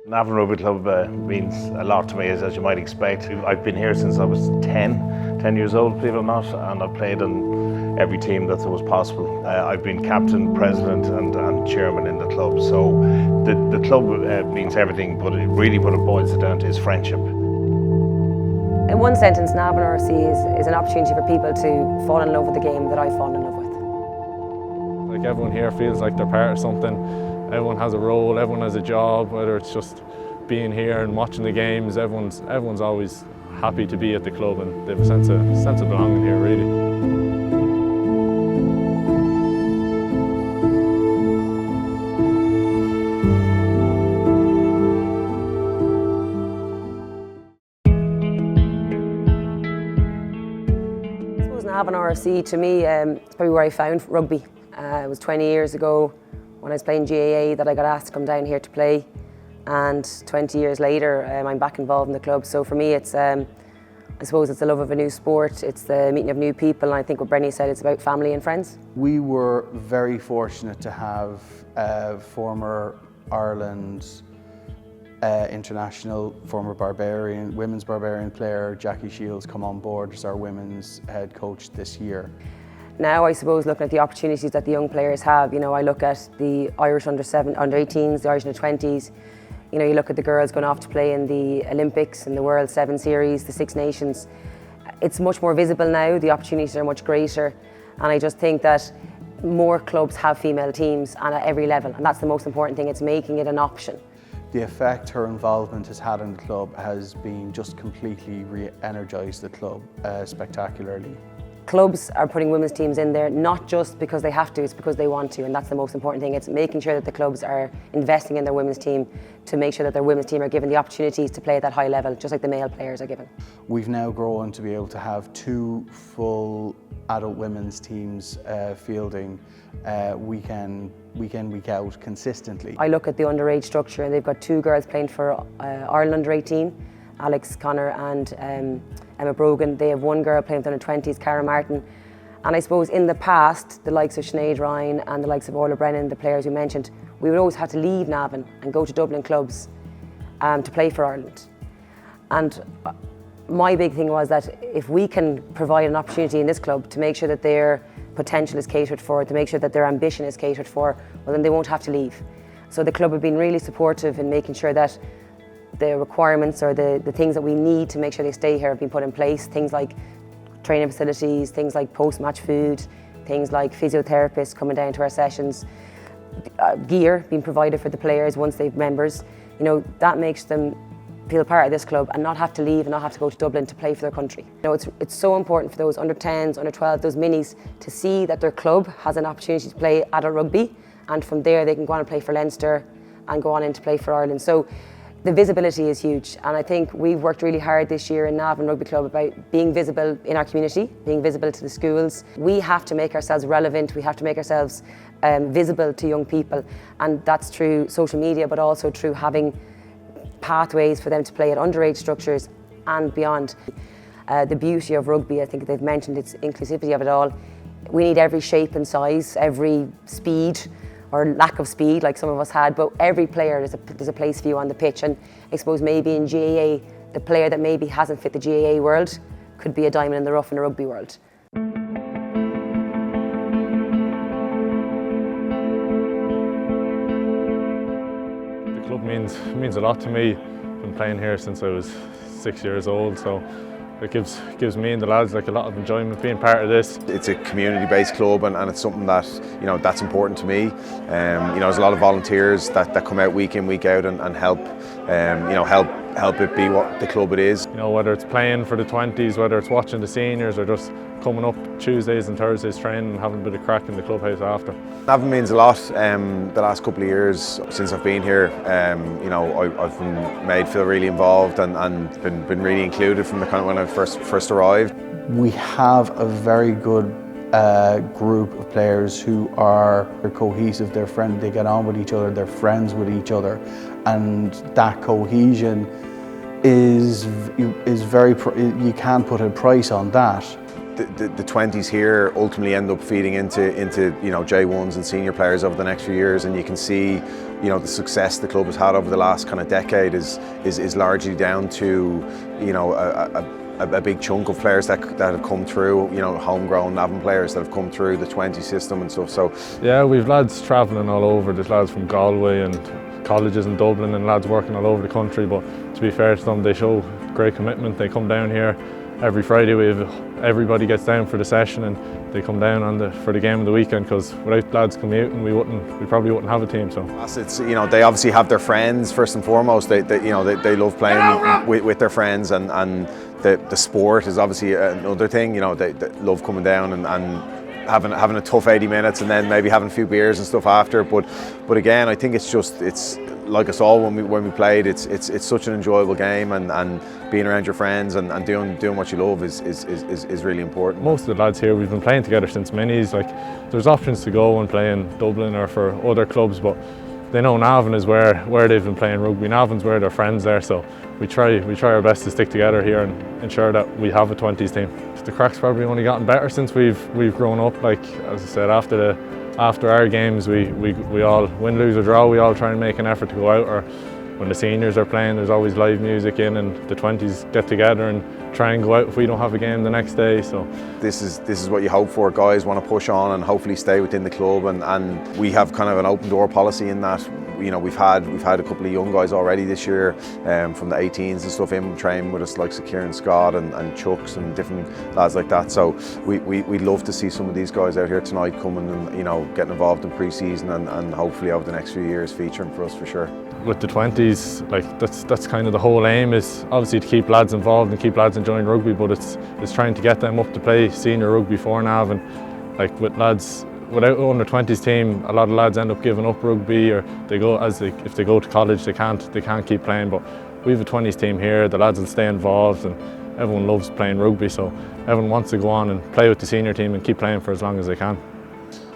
Navan Rugby Club means a lot to me, as you might expect. I've been here since I was 10 years old, believe it or not, and I've played on every team that was possible. I've been captain, president and chairman in the club, so the club means everything, but really what it boils it down to is friendship. In one sentence, Navan RFC is an opportunity for people to fall in love with the game that I've fallen in love with. Like, everyone here feels like they're part of something. Everyone has a role, everyone has a job, whether it's just being here and watching the games. Everyone's always happy to be at the club, and they have a sense of belonging here, really. I suppose Navan RFC, to me, it's probably where I found rugby. It was 20 years ago when I was playing GAA that I got asked to come down here to play, and 20 years later I'm back involved in the club. So for me it's, I suppose it's the love of a new sport, it's the meeting of new people, and I think what Brenny said, it's about family and friends. We were very fortunate to have former Ireland international, former women's Barbarian player Jackie Shields come on board as our women's head coach this year. Now, I suppose, looking at the opportunities that the young players have, I look at the Irish under-18s, the Irish under-20s. You look at the girls going off to play in the Olympics and the World 7 Series, the Six Nations. It's much more visible now, the opportunities are much greater, and I just think that more clubs have female teams and at every level, and that's the most important thing, it's making it an option. The effect her involvement has had in the club has been just completely re-energised the club spectacularly. Clubs are putting women's teams in there not just because they have to, it's because they want to, and that's the most important thing. It's making sure that the clubs are investing in their women's team to make sure that their women's team are given the opportunities to play at that high level, just like the male players are given. We've now grown to be able to have 2 full adult women's teams fielding week in, week out consistently. I look at the underage structure, and they've got 2 girls playing for Ireland under-18, Alex Connor and Emma Brogan. They have 1 girl playing with under-20s, Cara Martin. And I suppose in the past, the likes of Sinead Ryan and the likes of Orla Brennan, the players we mentioned, we would always have to leave Navan and go to Dublin clubs to play for Ireland. And my big thing was that if we can provide an opportunity in this club to make sure that their potential is catered for, to make sure that their ambition is catered for, well, then they won't have to leave. So the club have been really supportive in making sure that the requirements or the things that we need to make sure they stay here have been put in place. Things like training facilities, things like post-match food, things like physiotherapists coming down to our sessions, gear being provided for the players once they've members. That makes them feel part of this club and not have to leave and not have to go to Dublin to play for their country. It's so important for those under-10s, under-12s, those minis to see that their club has an opportunity to play adult rugby, and from there they can go on and play for Leinster and go on in to play for Ireland. So the visibility is huge, and I think we've worked really hard this year in Navan Rugby Club about being visible in our community, being visible to the schools. We have to make ourselves relevant, we have to make ourselves visible to young people, and that's through social media, but also through having pathways for them to play at underage structures and beyond. The beauty of rugby, I think they've mentioned, it's inclusivity of it all. We need every shape and size, every speed, or lack of speed like some of us had, but every player, there's a place for you on the pitch. And I suppose maybe in GAA, the player that maybe hasn't fit the GAA world could be a diamond in the rough in a rugby world. The club means a lot to me. I've been playing here since I was 6 years old, so it gives me and the lads a lot of enjoyment being part of this. It's a community-based club, and it's something that that's important to me. There's a lot of volunteers that come out week in, week out and help help it be what the club it is. Whether it's playing for the 20s, whether it's watching the seniors, or just coming up Tuesdays and Thursdays training and having a bit of crack in the clubhouse after. Navan means a lot. The last couple of years since I've been here, I've been made feel really involved and been really included from the kind of when I first arrived. We have a very good group of players who are cohesive, they're friendly, they get on with each other, they're friends with each other, and that cohesion is very, you can't put a price on that. The 20s here ultimately end up feeding into J1s and senior players over the next few years, and you can see you know, the success the club has had over the last kind of decade is largely down to, you know, a big chunk of players that have come through, you know, homegrown Navan players that have come through the 20 system and stuff. So yeah, we've lads travelling all over. There's lads from Galway and colleges in Dublin and lads working all over the country, but to be fair to them, they show great commitment. They come down here every Friday. Everybody gets down for the session and they come down for the game of the weekend, because without lads commuting we probably wouldn't have a team. So it's, you know, they obviously have their friends first and foremost. They love playing with their friends, and the sport is obviously another thing. You know, they love coming down and having a tough 80 minutes and then maybe having a few beers and stuff after. But again, I think it's like us all when we played. It's such an enjoyable game, and being around your friends and doing what you love is really important. Most of the lads here, we've been playing together since minis. Like, there's options to go and play in Dublin or for other clubs, but they know Navan is where they've been playing rugby. Navan's where their friends are, so we try our best to stick together here and ensure that we have a 20s team. The crack's probably only gotten better since we've grown up. Like, as I said, after our games, we all win, lose or draw, we all try and make an effort to go out, or when the seniors are playing, there's always live music in, and the 20s get together and try and go out if we don't have a game the next day. So this is what you hope for. Guys want to push on and hopefully stay within the club, and we have kind of an open door policy in that. You know, we've had a couple of young guys already this year from the 18s and stuff in training with us, like Kieran Scott and Chucks and different lads like that. So we'd love to see some of these guys out here tonight coming and, you know, getting involved in pre-season and hopefully over the next few years featuring for us for sure. With the 20s, like that's kind of the whole aim, is obviously to keep lads involved and keep lads enjoying rugby, but it's trying to get them up to play senior rugby for Navan. Like, with lads without under 20s team, a lot of lads end up giving up rugby, or if they go to college they can't keep playing. But we have a 20s team here. The lads will stay involved, and everyone loves playing rugby, so everyone wants to go on and play with the senior team and keep playing for as long as they can.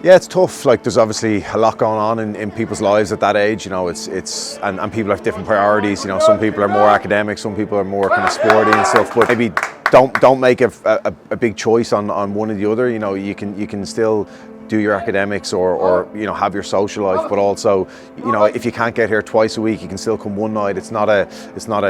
Yeah, it's tough. Like, there's obviously a lot going on in people's lives at that age. You know, and people have different priorities. You know, some people are more academic, some people are more kind of sporty and stuff. But maybe don't make a big choice on one or the other. You know, you can still do your academics or you know, have your social life, but also, you know, if you can't get here twice a week, you can still come one night. It's not a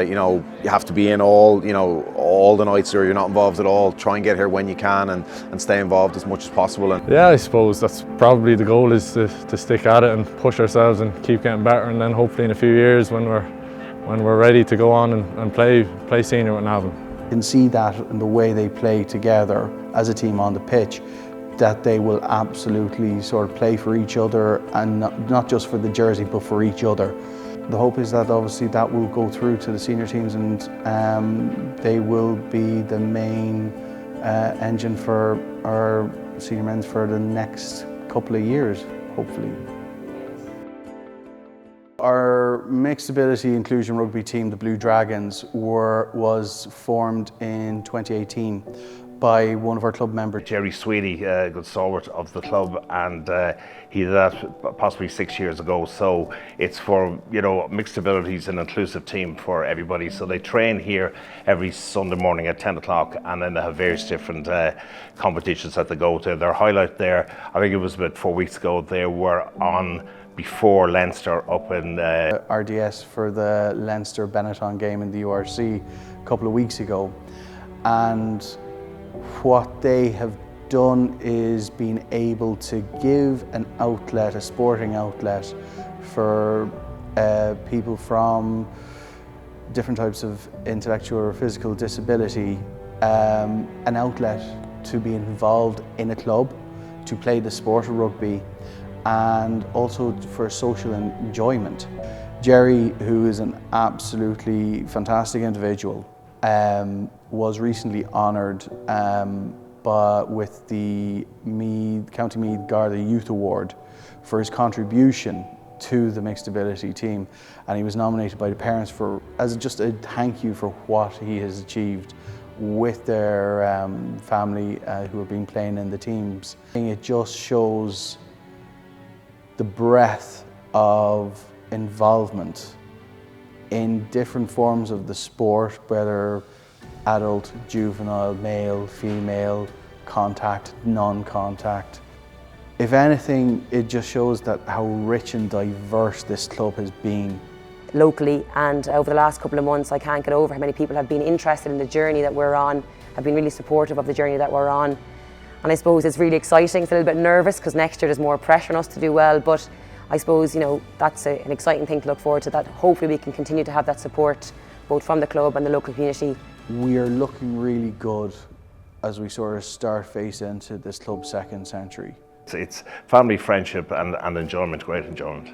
you know, you have to be in all the nights or you're not involved at all. Try and get here when you can and stay involved as much as possible. And yeah, I suppose that's probably the goal, is to stick at it and push ourselves and keep getting better, and then hopefully in a few years when we're ready to go on and play senior with Navan. You can see that in the way they play together as a team on the pitch, that they will absolutely sort of play for each other, and not just for the jersey but for each other. The hope is that obviously that will go through to the senior teams, and they will be the main engine for our senior men's for the next couple of years, hopefully. Our mixed ability inclusion rugby team, the Blue Dragons, was formed in 2018 by one of our club members. Jerry Sweetie, good stalwart of the club, and he did that possibly 6 years ago. So it's for, you know, mixed abilities, an inclusive team for everybody. So they train here every Sunday morning at 10 o'clock, and then they have various different competitions that they go to. Their highlight there, I think it was about 4 weeks ago, they were on before Leinster up in RDS for the Leinster Benetton game in the URC a couple of weeks ago, and what they have done is been able to give an outlet, a sporting outlet, for people from different types of intellectual or physical disability, an outlet to be involved in a club, to play the sport of rugby, and also for social enjoyment. Jerry, who is an absolutely fantastic individual, was recently honoured with the County Meath Garda Youth Award for his contribution to the mixed ability team, and he was nominated by the parents as just a thank you for what he has achieved with their family who have been playing in the teams. It just shows the breadth of involvement in different forms of the sport, whether adult, juvenile, male, female, contact, non-contact. If anything, it just shows that how rich and diverse this club has been. Locally, and over the last couple of months I can't get over how many people have been interested in the journey that we're on, have been really supportive of the journey that we're on. And I suppose it's really exciting. It's a little bit nervous because next year there's more pressure on us to do well, but I suppose, you know, that's an exciting thing to look forward to, that hopefully we can continue to have that support both from the club and the local community. We are looking really good as we sort of start face into this club's second century. It's family, friendship and enjoyment, great enjoyment.